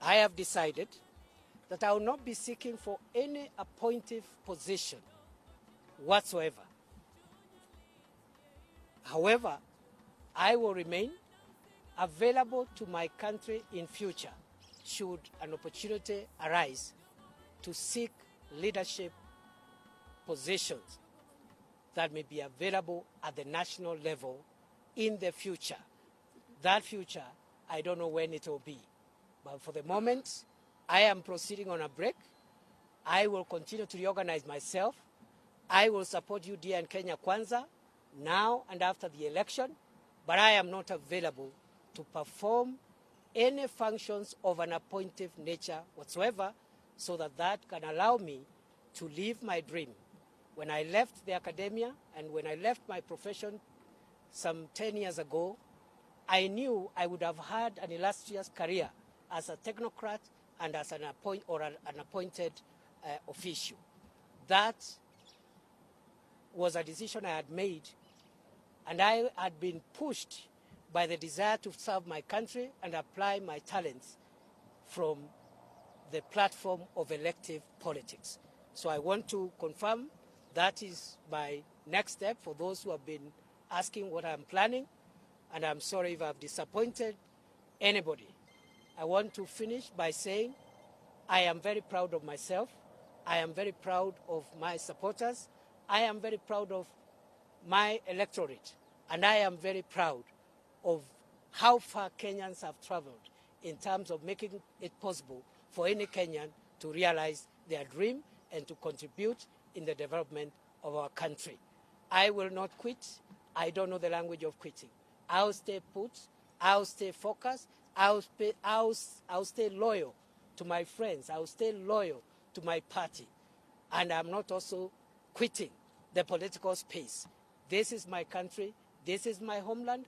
I have decided that I will not be seeking for any appointive position whatsoever. However, I will remain available to my country in future should an opportunity arise to seek leadership positions that may be available at the national level in the future. That future, I don't know when it will be. But for the moment, I am proceeding on a break. I will continue to reorganize myself. I will support UDA and Kenya Kwanza now and after the election, but I am not available to perform any functions of an appointive nature whatsoever, so that can allow me to live my dream. When I left the academia and when I left my profession some 10 years ago, I knew I would have had an illustrious career as a technocrat and as an appointed official. That was a decision I had made, and I had been pushed by the desire to serve my country and apply my talents from the platform of elective politics. So I want to confirm that is my next step for those who have been asking what I'm planning, and I'm sorry if I've disappointed anybody. I want to finish by saying I am very proud of myself. I am very proud of my supporters. I am very proud of my electorate, and I am very proud of how far Kenyans have traveled in terms of making it possible for any Kenyan to realize their dream and to contribute in the development of our country. I will not quit. I don't know the language of quitting. I'll stay put. I'll stay focused. I'll stay loyal to my friends. I'll stay loyal to my party. And I'm not also quitting the political space. This is my country. This is my homeland.